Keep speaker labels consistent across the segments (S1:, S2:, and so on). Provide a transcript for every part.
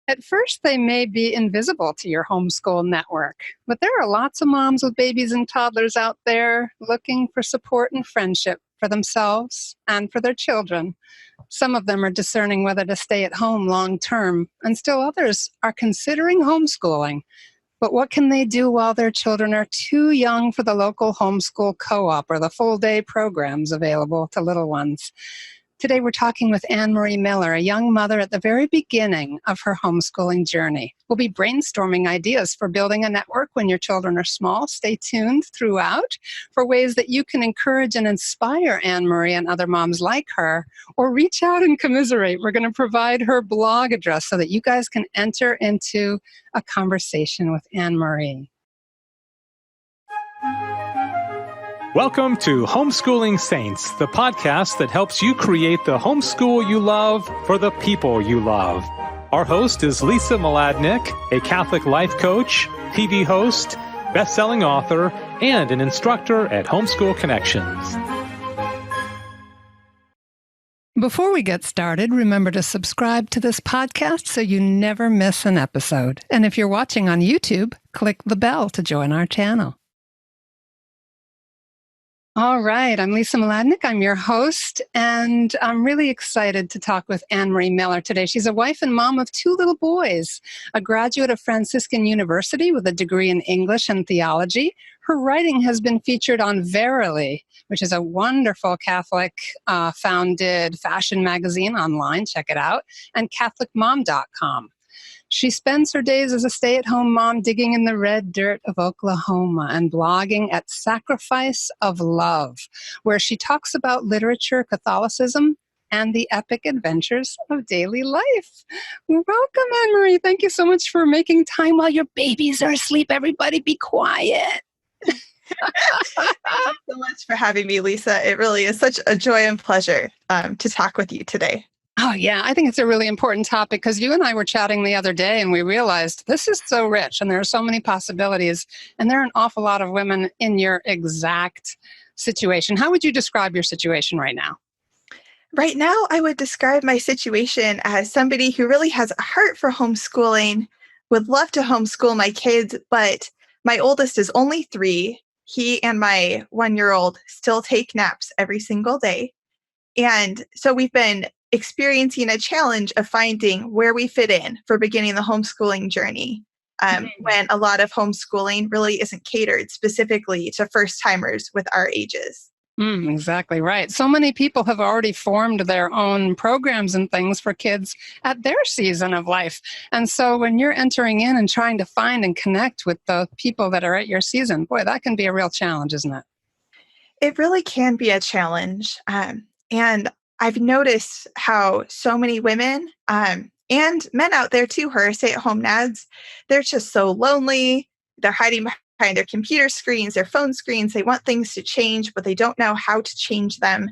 S1: At first, they may be invisible to your homeschool network, but there are lots of moms with babies and toddlers out there looking for support and friendship for themselves and for their children. Some of them are discerning whether to stay at home long term, and still others are considering homeschooling. But what can they do while their children are too young for the local homeschool co-op or the full-day programs available to little ones? Today we're talking with AnneMarie Miller, a young mother at the very beginning of her homeschooling journey. We'll be brainstorming ideas for building a network when your children are small. Stay tuned throughout for ways that you can encourage and inspire AnneMarie and other moms like her, or reach out and commiserate. We're going to provide her blog address so that you guys can enter into a conversation with AnneMarie.
S2: Welcome to Homeschooling Saints, the podcast that helps you create the homeschool you love for the people you love. Our host is Lisa Mladinich, a Catholic life coach, TV host, best-selling author, and an instructor at Homeschool Connections.
S1: Before we get started, remember to subscribe to this podcast so you never miss an episode. And if you're watching on YouTube, click the bell to join our channel. All right, I'm Lisa Mladinich. I'm your host, and I'm really excited to talk with AnneMarie Miller today. She's a wife and mom of two little boys, a graduate of Franciscan University with a degree in English and theology. Her writing has been featured on Verily, which is a wonderful Catholic-founded fashion magazine online. Check it out, and CatholicMom.com. She spends her days as a stay-at-home mom digging in the red dirt of Oklahoma and blogging at Sacrifice of Love, where she talks about literature, Catholicism, and the epic adventures of daily life. Welcome, AnneMarie. Thank you so much for making time while your babies are asleep. Everybody be quiet.
S3: Thank you so much for having me, Lisa. It really is such a joy and pleasure to talk with you today.
S1: Oh, yeah. I think it's a really important topic because you and I were chatting the other day and we realized this is so rich and there are so many possibilities. And there are an awful lot of women in your exact situation. How would you describe your situation right now?
S3: Right now, I would describe my situation as somebody who really has a heart for homeschooling, would love to homeschool my kids, but my oldest is only 3. He and my 1-year-old still take naps every single day. And so we've been experiencing a challenge of finding where we fit in for beginning the homeschooling journey, when a lot of homeschooling really isn't catered specifically to first-timers with our ages.
S1: Exactly right. So many people have already formed their own programs and things for kids at their season of life. And so when you're entering in and trying to find and connect with the people that are at your season, boy, that can be a real challenge, isn't it?
S3: It really can be a challenge. And I've noticed how so many women and men out there too who are stay-at-home dads, they're just so lonely. They're hiding behind their computer screens, their phone screens. They want things to change, but they don't know how to change them.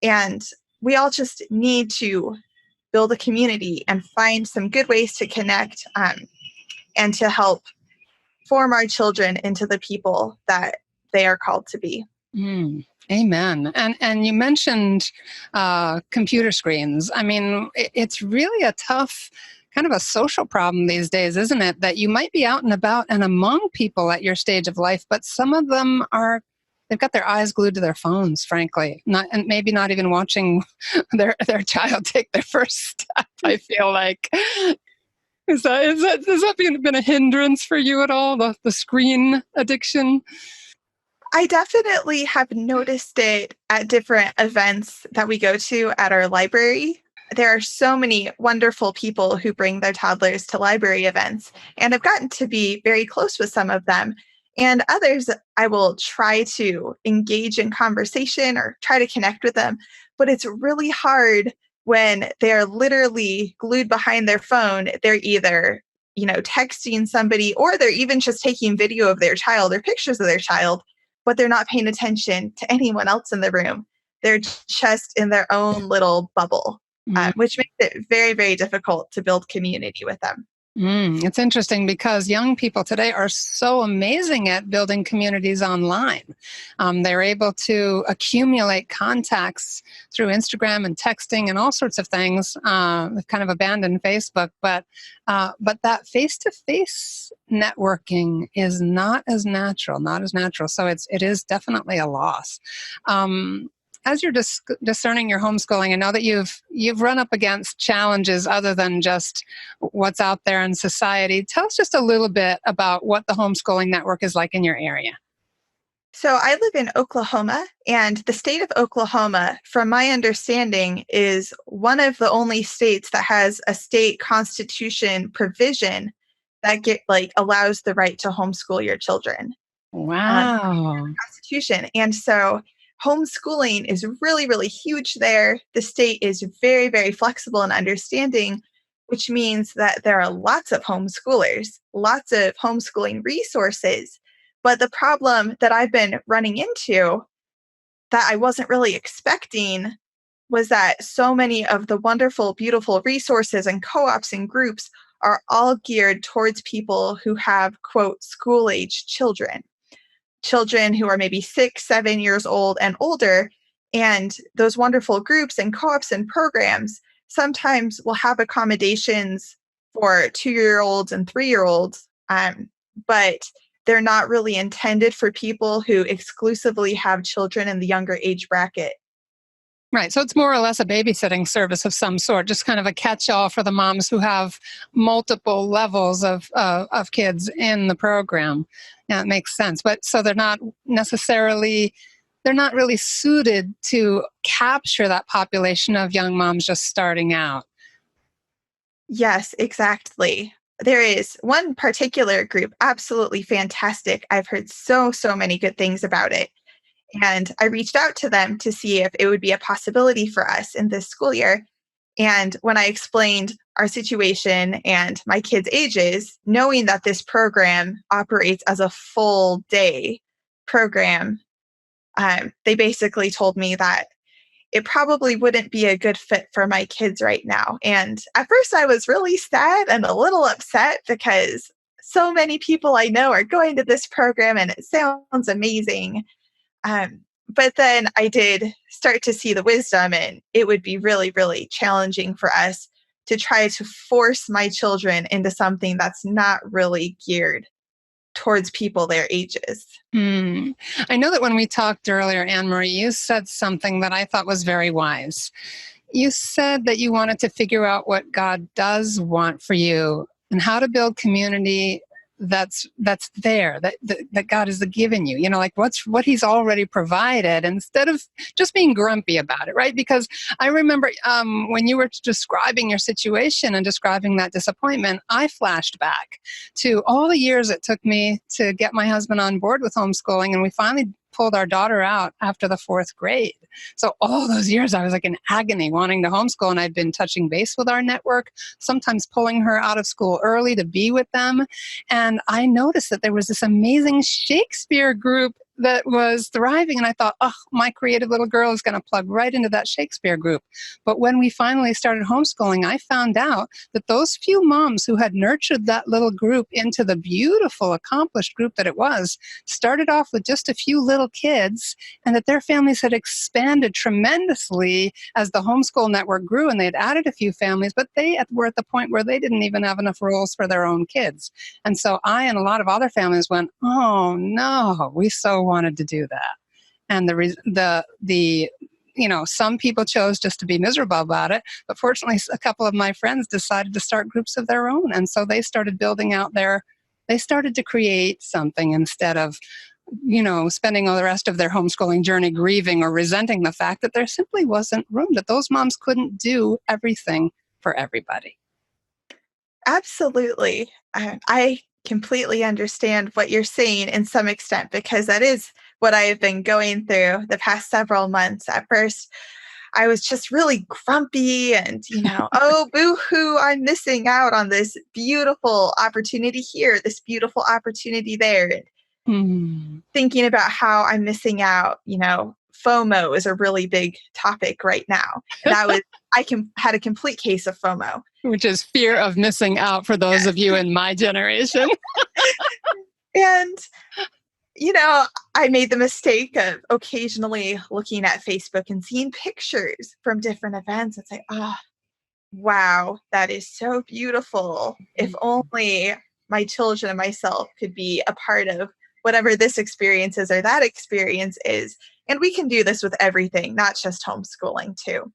S3: And we all just need to build a community and find some good ways to connect and to help form our children into the people that they are called to be.
S1: Amen. And you mentioned computer screens. I mean, it's really a tough kind of a social problem these days, isn't it? That you might be out and about and among people at your stage of life, but some of them they've got their eyes glued to their phones, frankly, and maybe not even watching their child take their first step, I feel like. Has that been a hindrance for you at all, the screen addiction?
S3: I definitely have noticed it at different events that we go to at our library. There are so many wonderful people who bring their toddlers to library events, and I've gotten to be very close with some of them. And others, I will try to engage in conversation or try to connect with them, but it's really hard when they're literally glued behind their phone. They're either, texting somebody, or they're even just taking video of their child or pictures of their child, but they're not paying attention to anyone else in the room. They're just in their own little bubble, which makes it very, very difficult to build community with them.
S1: It's interesting because young people today are so amazing at building communities online. They're able to accumulate contacts through Instagram and texting and all sorts of things. They've kind of abandoned Facebook, but that face-to-face networking is not as natural, not as natural. So it is definitely a loss. As you're discerning your homeschooling, I know that you've run up against challenges other than just what's out there in society. Tell us just a little bit about what the homeschooling network is like in your area.
S3: So I live in Oklahoma, and the state of Oklahoma, from my understanding, is one of the only states that has a state constitution provision that allows the right to homeschool your children.
S1: Wow.
S3: Constitution. And so homeschooling is really, really huge there. The state is very, very flexible and understanding, which means that there are lots of homeschoolers, lots of homeschooling resources. But the problem that I've been running into that I wasn't really expecting was that so many of the wonderful, beautiful resources and co-ops and groups are all geared towards people who have, quote, school-age children who are maybe 6, 7 years old and older. And those wonderful groups and co-ops and programs sometimes will have accommodations for 2-year-olds and 3-year-olds, but they're not really intended for people who exclusively have children in the younger age bracket.
S1: Right. So it's more or less a babysitting service of some sort, just kind of a catch-all for the moms who have multiple levels of kids in the program. Yeah, it makes sense. But so they're not really suited to capture that population of young moms just starting out.
S3: Yes, exactly. There is one particular group, absolutely fantastic. I've heard so many good things about it. And I reached out to them to see if it would be a possibility for us in this school year. And when I explained our situation and my kids' ages, knowing that this program operates as a full day program, they basically told me that it probably wouldn't be a good fit for my kids right now. And at first I was really sad and a little upset because so many people I know are going to this program and it sounds amazing. But then I did start to see the wisdom, and it would be really, really challenging for us to try to force my children into something that's not really geared towards people their ages.
S1: I know that when we talked earlier, AnnMarie, you said something that I thought was very wise. You said that you wanted to figure out what God does want for you and how to build community that's there, that God has given you, like what he's already provided, instead of just being grumpy about it, right? Because I remember when you were describing your situation and describing that disappointment, I flashed back to all the years it took me to get my husband on board with homeschooling, and we finally pulled our daughter out after the 4th grade. So all those years I was like in agony wanting to homeschool, and I'd been touching base with our network, sometimes pulling her out of school early to be with them. And I noticed that there was this amazing Shakespeare group that was thriving. And I thought, oh, my creative little girl is going to plug right into that Shakespeare group. But when we finally started homeschooling, I found out that those few moms who had nurtured that little group into the beautiful, accomplished group that it was, started off with just a few little kids, and that their families had expanded tremendously as the homeschool network grew, and they had added a few families, but they were at the point where they didn't even have enough roles for their own kids. And so I and a lot of other families went, oh no, we so wanted to do that. And some people chose just to be miserable about it, but fortunately a couple of my friends decided to start groups of their own, and so they started they started to create something instead of spending all the rest of their homeschooling journey grieving or resenting the fact that there simply wasn't room, that those moms couldn't do everything for everybody.
S3: Absolutely. I completely understand what you're saying in some extent, because that is what I have been going through the past several months. At first, I was just really grumpy and, oh, boo-hoo, I'm missing out on this beautiful opportunity here, this beautiful opportunity there. Thinking about how I'm missing out, FOMO is a really big topic right now. And had a complete case of FOMO.
S1: Which is fear of missing out for those of you in my generation.
S3: And, I made the mistake of occasionally looking at Facebook and seeing pictures from different events and say, oh, wow, that is so beautiful. If only my children and myself could be a part of whatever this experience is or that experience is. And we can do this with everything, not just homeschooling too.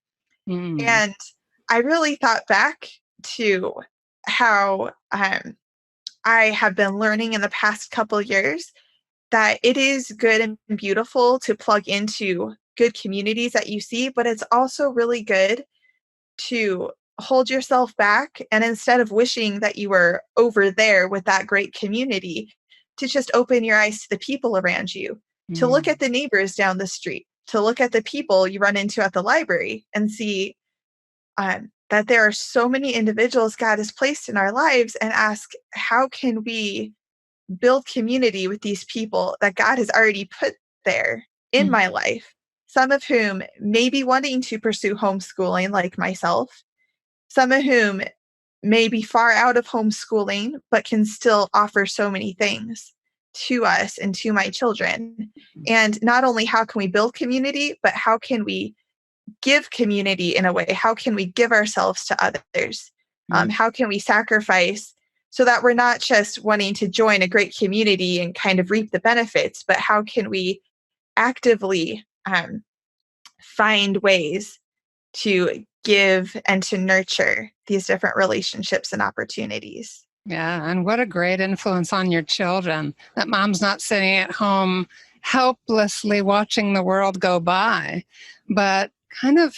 S3: And I really thought back to how I have been learning in the past couple years that it is good and beautiful to plug into good communities that you see, but it's also really good to hold yourself back. And instead of wishing that you were over there with that great community, to just open your eyes to the people around you, to look at the neighbors down the street, to look at the people you run into at the library and see that there are so many individuals God has placed in our lives, and ask, how can we build community with these people that God has already put there in my life? Some of whom may be wanting to pursue homeschooling like myself, some of whom may be far out of homeschooling, but can still offer so many things to us and to my children. And not only how can we build community, but how can we give community in a way? How can we give ourselves to others? How can we sacrifice so that we're not just wanting to join a great community and kind of reap the benefits, but how can we actively find ways to give and to nurture these different relationships and opportunities?
S1: Yeah, and what a great influence on your children that mom's not sitting at home helplessly watching the world go by, but kind of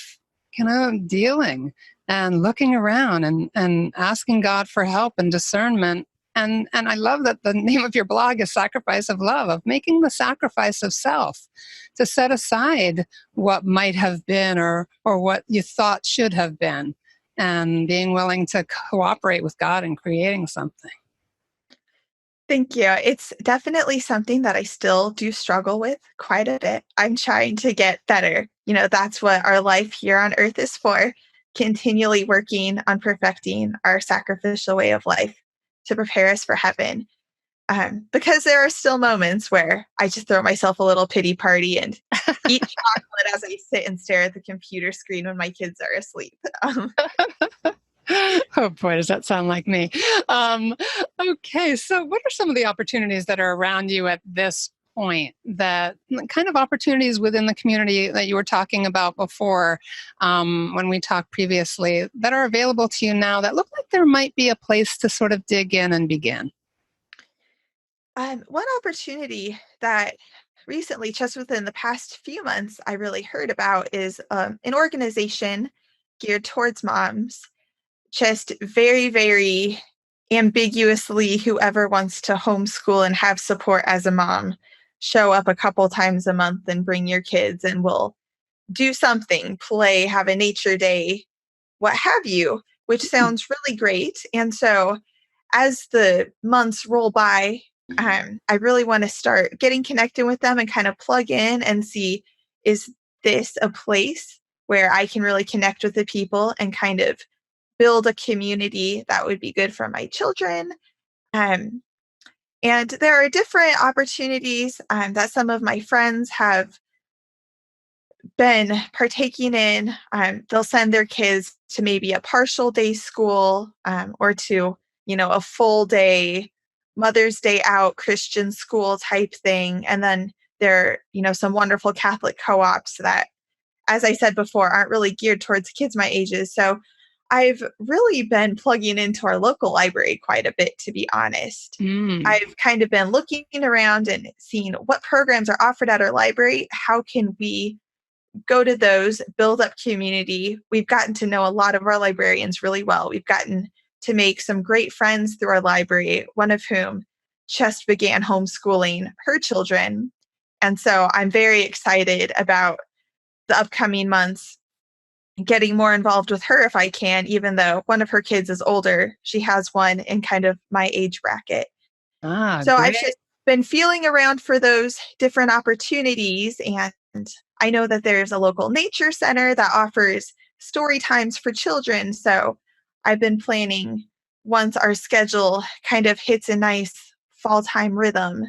S1: dealing and looking around and asking God for help and discernment. And I love that the name of your blog is Sacrifice of Love, of making the sacrifice of self to set aside what might have been or what you thought should have been, and being willing to cooperate with God in creating something.
S3: Thank you. It's definitely something that I still do struggle with quite a bit. I'm trying to get better. That's what our life here on earth is for, continually working on perfecting our sacrificial way of life to prepare us for heaven. Because there are still moments where I just throw myself a little pity party and eat chocolate as I sit and stare at the computer screen when my kids are asleep.
S1: Oh boy, does that sound like me. Okay, so what are some of the opportunities that are around you at this point, that kind of opportunities within the community that you were talking about before, when we talked previously, that are available to you now that look like there might be a place to sort of dig in and begin?
S3: One opportunity that recently, just within the past few months, I really heard about is an organization geared towards moms, just very, very ambiguously, whoever wants to homeschool and have support as a mom, show up a couple times a month and bring your kids, and we'll do something, play, have a nature day, what have you, which sounds really great. And so as the months roll by, I really want to start getting connected with them and kind of plug in and see, is this a place where I can really connect with the people and kind of build a community that would be good for my children? And there are different opportunities that some of my friends have been partaking in. They'll send their kids to maybe a partial day school, or to, a full day Mother's Day out Christian school type thing. And then there are, some wonderful Catholic co-ops that, as I said before, aren't really geared towards kids my ages. So I've really been plugging into our local library quite a bit, to be honest. I've kind of been looking around and seeing what programs are offered at our library. How can we go to those, build up community? We've gotten to know a lot of our librarians really well. We've gotten to make some great friends through our library, one of whom just began homeschooling her children. And so I'm very excited about the upcoming months, getting more involved with her if I can, even though one of her kids is older. She has one in kind of my age bracket. So
S1: Great.
S3: I've just been feeling around for those different opportunities. And I know that there's a local nature center that offers story times for children. So I've been planning, once our schedule kind of hits a nice fall time rhythm,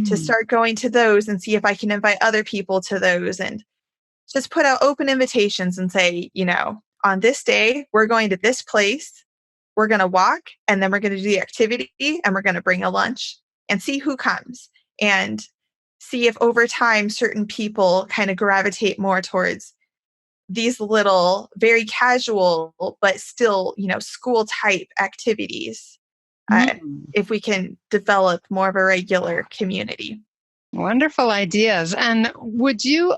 S3: to start going to those and see if I can invite other people to those, and just put out open invitations and say, on this day, we're going to this place, we're going to walk, and then we're going to do the activity, and we're going to bring a lunch and see who comes, and see if over time certain people kind of gravitate more towards these little, very casual, but still, school type activities. If we can develop more of a regular community.
S1: Wonderful ideas. And would you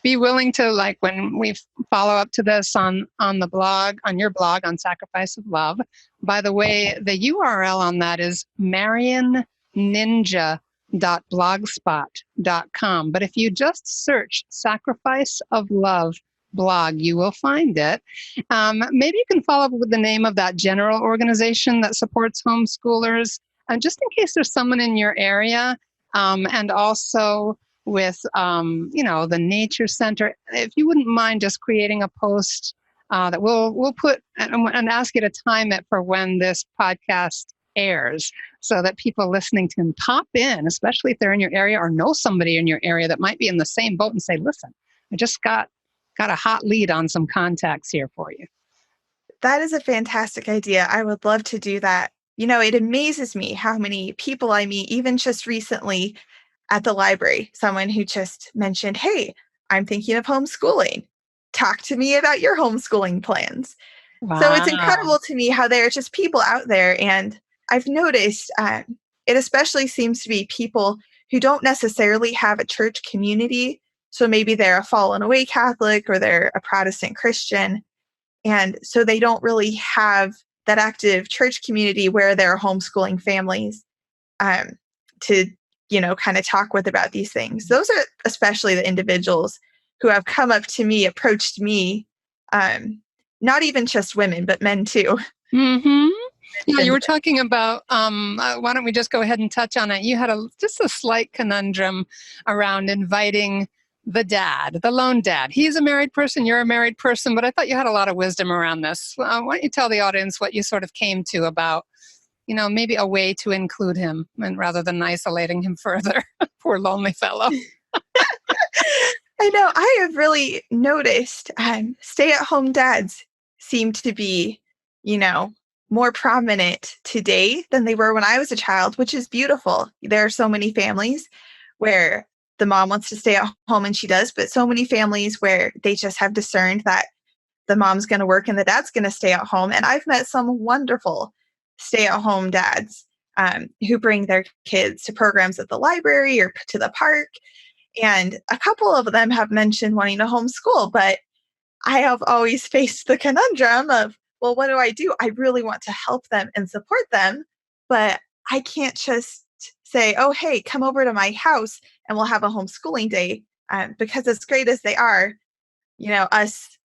S1: be willing to, like, when we follow up to this on the blog, on your blog on Sacrifice of Love, by the way, the URL on that is marionninja.blogspot.com. But if you just search Sacrifice of Love blog, you will find it. Maybe you can follow up with the name of that general organization that supports homeschoolers, and just in case there's someone in your area. And also with, the Nature Center, if you wouldn't mind just creating a post that we'll put and ask you to time it for when this podcast airs, so that people listening can pop in, especially if they're in your area or know somebody in your area that might be in the same boat, and say, listen, I just got a hot lead on some contacts here for you.
S3: That is a fantastic idea. I would love to do that. It amazes me how many people I meet, even just recently at the library, someone who just mentioned, hey, I'm thinking of homeschooling. Talk to me about your homeschooling plans.
S1: Wow.
S3: So it's incredible to me how there are just people out there. And I've noticed it especially seems to be people who don't necessarily have a church community. So maybe they're a fallen away Catholic or they're a Protestant Christian. And so they don't really have that active church community where there are homeschooling families to, kind of talk with about these things. Those are especially the individuals who have come up to me, approached me, not even just women, but men too.
S1: Mm-hmm. Yeah, you were talking about, why don't we just go ahead and touch on it? You had just a slight conundrum around inviting the lone dad. He's a married person, you're a married person, but I thought you had a lot of wisdom around this. Why don't you tell the audience what you sort of came to about, maybe a way to include him, and rather than isolating him further. Poor lonely fellow.
S3: I know. I have really noticed stay-at-home dads seem to be, more prominent today than they were when I was a child, which is beautiful. There are so many families where the mom wants to stay at home and she does, but so many families where they just have discerned that the mom's going to work and the dad's going to stay at home. And I've met some wonderful stay-at-home dads who bring their kids to programs at the library or to the park. And a couple of them have mentioned wanting to homeschool, but I have always faced the conundrum of, well, what do? I really want to help them and support them, but I can't just say, oh, hey, come over to my house and we'll have a homeschooling day. Because as great as they are, us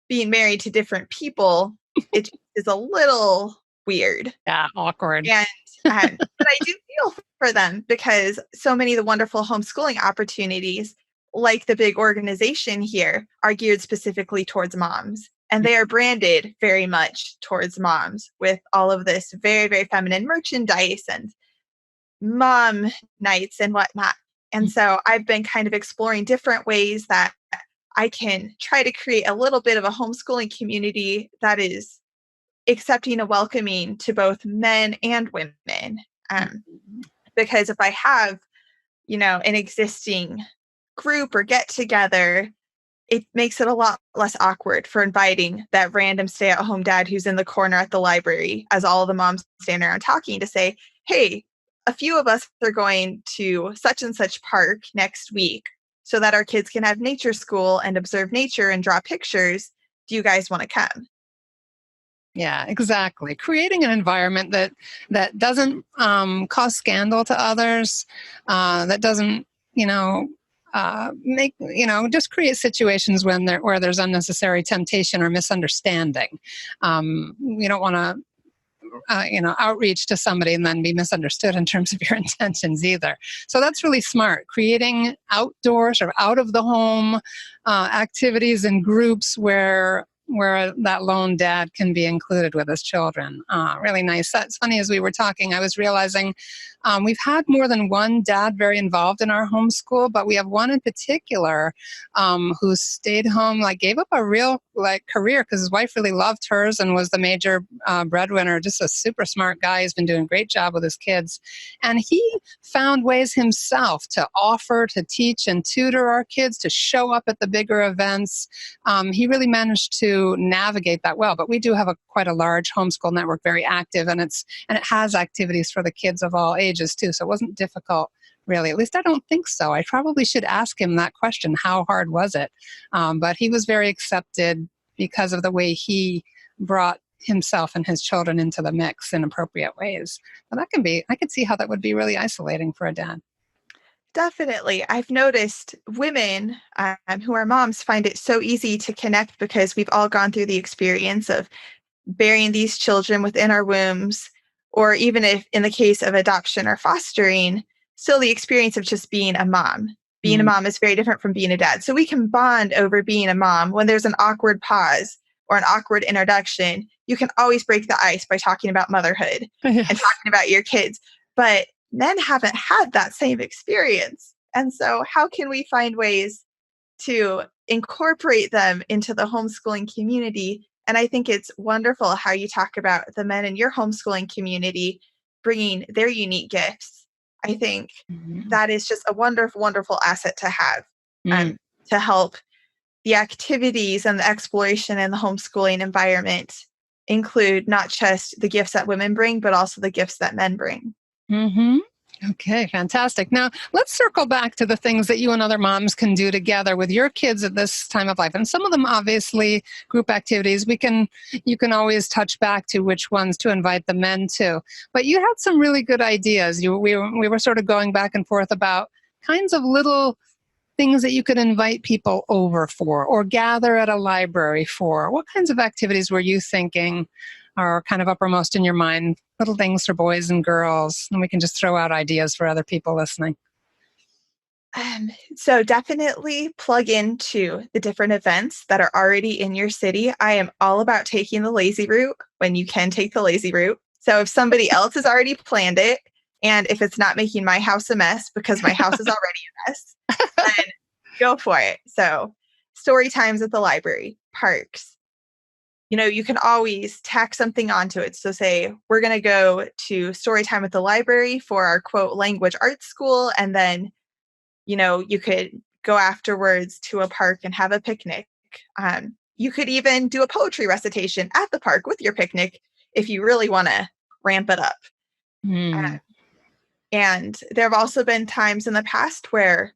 S3: being married to different people, it is a little weird.
S1: Yeah, awkward.
S3: And but I do feel for them, because so many of the wonderful homeschooling opportunities, like the big organization here, are geared specifically towards moms. And they are branded very much towards moms with all of this very, very feminine merchandise and mom nights and whatnot. And so I've been kind of exploring different ways that I can try to create a little bit of a homeschooling community that is accepting and welcoming to both men and women. Because if I have, an existing group or get together, it makes it a lot less awkward for inviting that random stay-at-home dad who's in the corner at the library as all the moms stand around talking to say, hey, a few of us are going to such and such park next week so that our kids can have nature school and observe nature and draw pictures. Do you guys want to come?
S1: Yeah, exactly. Creating an environment that doesn't cause scandal to others, that doesn't, make, just create situations where there's unnecessary temptation or misunderstanding. We don't want to outreach to somebody and then be misunderstood in terms of your intentions either. So that's really smart. Creating outdoors or out of the home activities and groups where that lone dad can be included with his children. Really nice. That's funny. As we were talking, I was realizing we've had more than one dad very involved in our homeschool, but we have one in particular who stayed home, gave up a real career because his wife really loved hers and was the major breadwinner. Just a super smart guy. He's been doing a great job with his kids. And he found ways himself to offer, to teach and tutor our kids, to show up at the bigger events. He really managed to navigate that well. But we do have quite a large homeschool network, very active, and it has activities for the kids of all ages too. So it wasn't difficult, really. At least I don't think so. I probably should ask him that question. How hard was it? But he was very accepted because of the way he brought himself and his children into the mix in appropriate ways. But I could see how that would be really isolating for a dad.
S3: Definitely. I've noticed women who are moms find it so easy to connect because we've all gone through the experience of bearing these children within our wombs, or even if in the case of adoption or fostering, still the experience of just being a mom. Being a mom is very different from being a dad. So we can bond over being a mom. When there's an awkward pause or an awkward introduction, you can always break the ice by talking about motherhood and talking about your kids. But men haven't had that same experience. And so how can we find ways to incorporate them into the homeschooling community? And I think it's wonderful how you talk about the men in your homeschooling community bringing their unique gifts. I think that is just a wonderful, wonderful asset to have to help the activities and the exploration in the homeschooling environment include not just the gifts that women bring, but also the gifts that men bring.
S1: Mm-hmm. Okay, fantastic. Now, let's circle back to the things that you and other moms can do together with your kids at this time of life. And some of them, obviously, group activities. You can always touch back to which ones to invite the men to. But you had some really good ideas. We were sort of going back and forth about kinds of little things that you could invite people over for or gather at a library for. What kinds of activities were you thinking are kind of uppermost in your mind? Little things for boys and girls, and we can just throw out ideas for other people listening.
S3: So definitely plug into the different events that are already in your city. I am all about taking the lazy route when you can take the lazy route. So if somebody else has already planned it, and if it's not making my house a mess because my house is already a mess, then go for it. So story times at the library, parks. You can always tack something onto it. So say, we're going to go to story time at the library for our quote language arts school. And then, you could go afterwards to a park and have a picnic. You could even do a poetry recitation at the park with your picnic if you really want to ramp it up. And there have also been times in the past where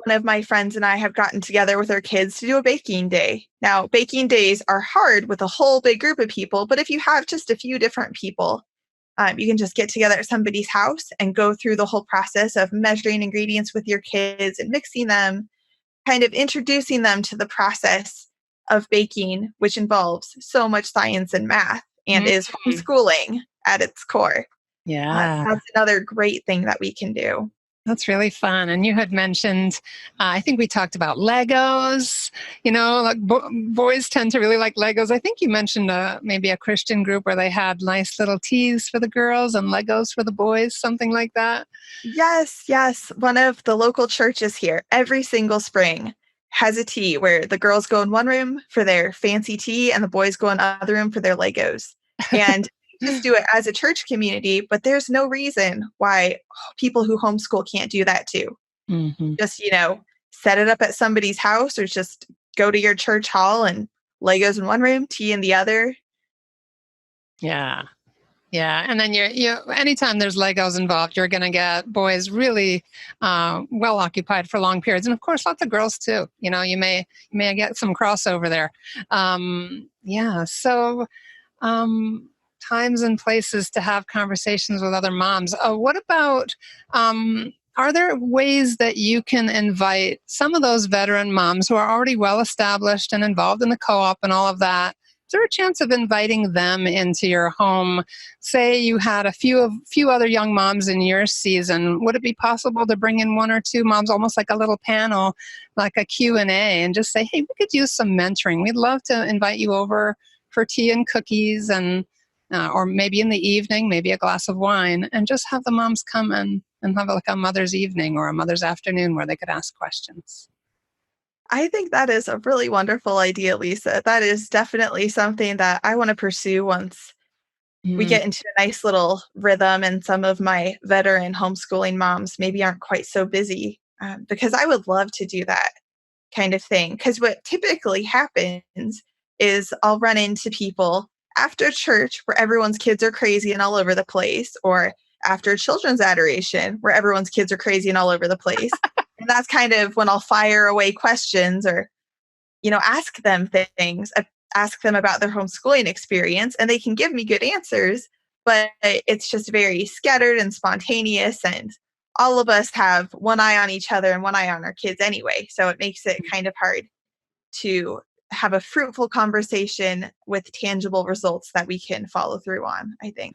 S3: one of my friends and I have gotten together with our kids to do a baking day. Now, baking days are hard with a whole big group of people, but if you have just a few different people, you can just get together at somebody's house and go through the whole process of measuring ingredients with your kids and mixing them, kind of introducing them to the process of baking, which involves so much science and math and is homeschooling at its core.
S1: Yeah.
S3: That's another great thing that we can do.
S1: That's really fun. And you had mentioned, I think we talked about Legos. Boys tend to really like Legos. I think you mentioned maybe a Christian group where they had nice little teas for the girls and Legos for the boys, something like that.
S3: Yes. One of the local churches here, every single spring, has a tea where the girls go in one room for their fancy tea and the boys go in another room for their Legos. And just do it as a church community, but there's no reason why people who homeschool can't do that too. Just, set it up at somebody's house or just go to your church hall and Legos in one room, tea in the other.
S1: Yeah. And then anytime there's Legos involved, you're going to get boys really well occupied for long periods. And of course, lots of girls too. You may get some crossover there. So times and places to have conversations with other moms. What about, are there ways that you can invite some of those veteran moms who are already well established and involved in the co-op and all of that there a chance of inviting them into your home? Say you had a few other young moms in your season. Would it be possible to bring in one or two moms, almost like a little panel, like a Q&A, and just say, hey, we could use some mentoring. We'd love to invite you over for tea and cookies, and or maybe in the evening, maybe a glass of wine, and just have the moms come and have like a mother's evening or a mother's afternoon where they could ask questions.
S3: I think that is a really wonderful idea, Lisa. That is definitely something that I want to pursue once we get into a nice little rhythm and some of my veteran homeschooling moms maybe aren't quite so busy, because I would love to do that kind of thing. Because what typically happens is I'll run into people after church where everyone's kids are crazy and all over the place, or after children's adoration where everyone's kids are crazy and all over the place. And that's kind of when I'll fire away questions or, ask them things, ask them about their homeschooling experience, and they can give me good answers, but it's just very scattered and spontaneous. And all of us have one eye on each other and one eye on our kids anyway. So it makes it kind of hard to have a fruitful conversation with tangible results that we can follow through on, I think.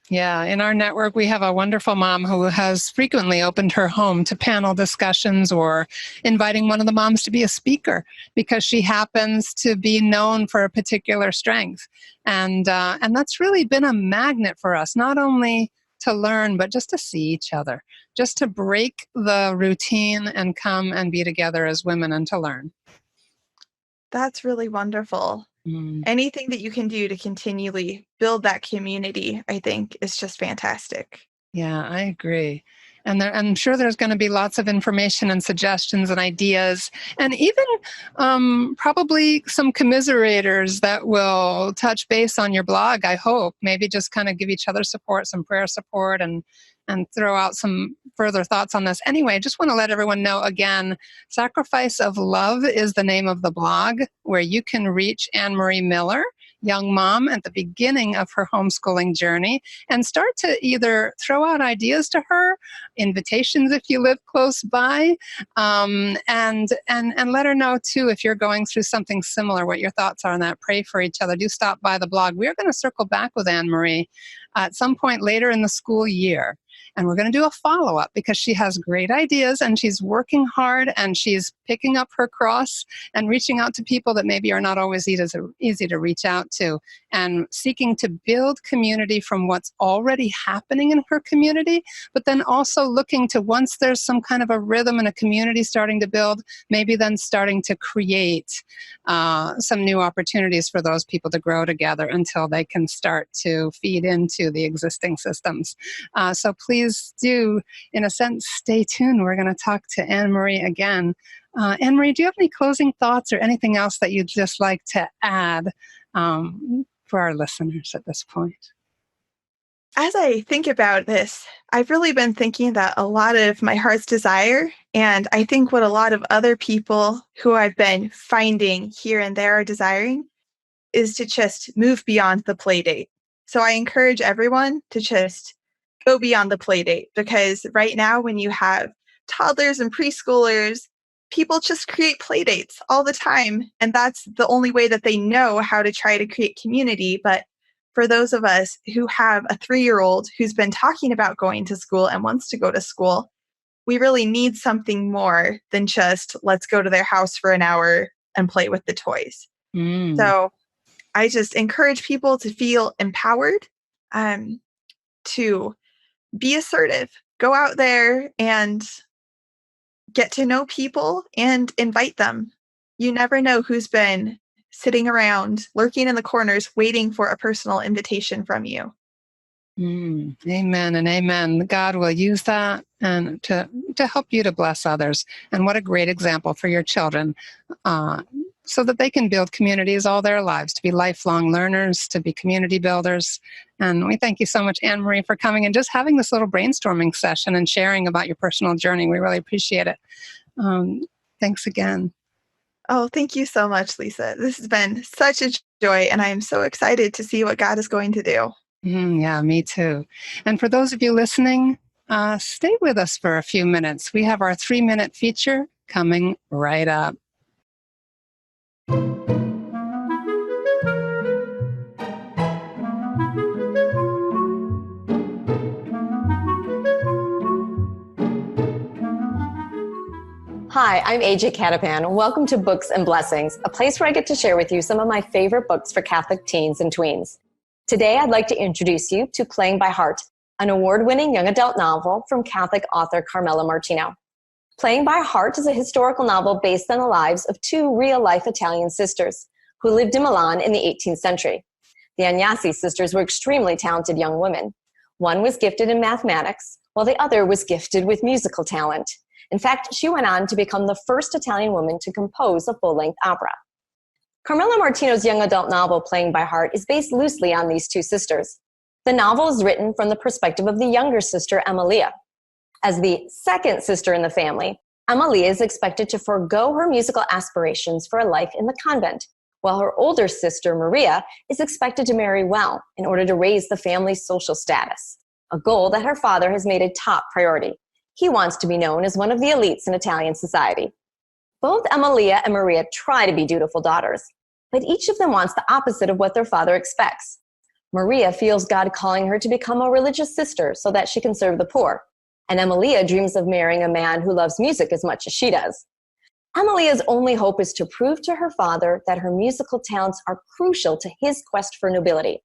S1: Yeah, in our network, we have a wonderful mom who has frequently opened her home to panel discussions or inviting one of the moms to be a speaker because she happens to be known for a particular strength. And that's really been a magnet for us, not only to learn, but just to see each other, just to break the routine and come and be together as women and to learn.
S3: That's really wonderful. Anything that you can do to continually build that community, I think, is just fantastic.
S1: Yeah, I agree. And I'm sure there's going to be lots of information and suggestions and ideas, and even probably some commiserators that will touch base on your blog, I hope. Maybe just kind of give each other support, some prayer support, and throw out some further thoughts on this. Anyway, I just want to let everyone know again, Sacrifice of Love is the name of the blog where you can reach AnneMarie Miller, young mom at the beginning of her homeschooling journey, and start to either throw out ideas to her, invitations if you live close by, and let her know too if you're going through something similar, what your thoughts are on that. Pray for each other. Do stop by the blog. We are going to circle back with AnneMarie at some point later in the school year. And we're going to do a follow-up because she has great ideas and she's working hard and she's picking up her cross and reaching out to people that maybe are not always easy to reach out to, and seeking to build community from what's already happening in her community, but then also looking to, once there's some kind of a rhythm and a community starting to build, maybe then starting to create some new opportunities for those people to grow together until they can start to feed into the existing systems. So please do, in a sense, stay tuned. We're going to talk to AnneMarie again. AnneMarie, do you have any closing thoughts or anything else that you'd just like to add for our listeners at this point?
S3: As I think about this, I've really been thinking that a lot of my heart's desire, and I think what a lot of other people who I've been finding here and there are desiring, is to just move beyond the play date. So I encourage everyone to just go beyond the play date, because right now when you have toddlers and preschoolers, people just create play dates all the time. And that's the only way that they know how to try to create community. But for those of us who have a 3-year-old who's been talking about going to school and wants to go to school, we really need something more than just let's go to their house for an hour and play with the toys. So I just encourage people to feel empowered, to be assertive, go out there and get to know people and invite them. You never know who's been sitting around, lurking in the corners, waiting for a personal invitation from you.
S1: Amen and amen. God will use that and to help you to bless others. And what a great example for your children, so that they can build communities all their lives, to be lifelong learners, to be community builders. And we thank you so much, AnneMarie, for coming and just having this little brainstorming session and sharing about your personal journey. We really appreciate it. Thanks again.
S3: Oh, thank you so much, Lisa. This has been such a joy, and I am so excited to see what God is going to do.
S1: Yeah, me too. And for those of you listening, stay with us for a few minutes. We have our 3-minute feature coming right up.
S4: Hi, I'm AJ Catapan. Welcome to Books and Blessings, a place where I get to share with you some of my favorite books for Catholic teens and tweens. Today, I'd like to introduce you to Playing by Heart, an award-winning young adult novel from Catholic author Carmela Martino. Playing by Heart is a historical novel based on the lives of two real-life Italian sisters who lived in Milan in the 18th century. The Agnesi sisters were extremely talented young women. One was gifted in mathematics, while the other was gifted with musical talent. In fact, she went on to become the first Italian woman to compose a full-length opera. Carmela Martino's young adult novel, Playing by Heart, is based loosely on these two sisters. The novel is written from the perspective of the younger sister, Emilia. As the second sister in the family, Emilia is expected to forego her musical aspirations for a life in the convent, while her older sister, Maria, is expected to marry well in order to raise the family's social status, a goal that her father has made a top priority. He wants to be known as one of the elites in Italian society. Both Emilia and Maria try to be dutiful daughters, but each of them wants the opposite of what their father expects. Maria feels God calling her to become a religious sister so that she can serve the poor, and Emilia dreams of marrying a man who loves music as much as she does. Emilia's only hope is to prove to her father that her musical talents are crucial to his quest for nobility.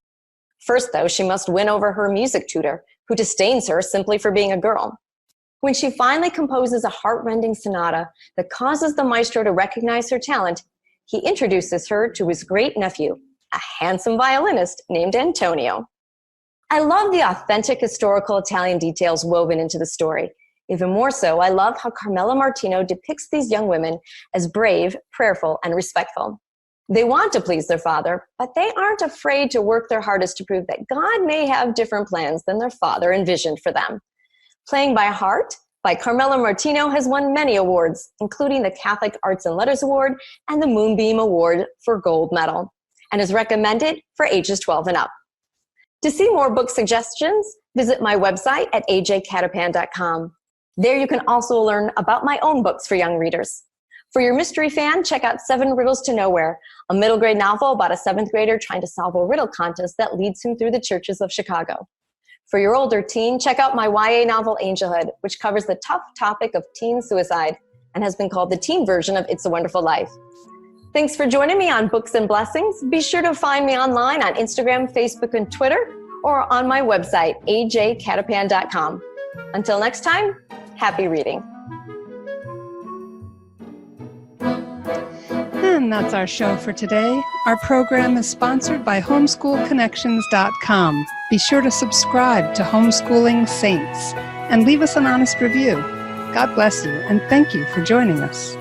S4: First, though, she must win over her music tutor, who disdains her simply for being a girl. When she finally composes a heart-rending sonata that causes the maestro to recognize her talent, he introduces her to his great-nephew, a handsome violinist named Antonio. I love the authentic historical Italian details woven into the story. Even more so, I love how Carmela Martino depicts these young women as brave, prayerful, and respectful. They want to please their father, but they aren't afraid to work their hardest to prove that God may have different plans than their father envisioned for them. Playing by Heart by Carmela Martino has won many awards, including the Catholic Arts and Letters Award and the Moonbeam Award for Gold Medal, and is recommended for ages 12 and up. To see more book suggestions, visit my website at ajcatapan.com. There you can also learn about my own books for young readers. For your mystery fan, check out 7 Riddles to Nowhere, a middle grade novel about a 7th grader trying to solve a riddle contest that leads him through the churches of Chicago. For your older teen, check out my YA novel, Angelhood, which covers the tough topic of teen suicide and has been called the teen version of It's a Wonderful Life. Thanks for joining me on Books and Blessings. Be sure to find me online on Instagram, Facebook, and Twitter, or on my website, ajcatapan.com. Until next time, happy reading.
S1: And that's our show for today. Our program is sponsored by homeschoolconnections.com. Be sure to subscribe to Homeschooling Saints and leave us an honest review. God bless you, and thank you for joining us.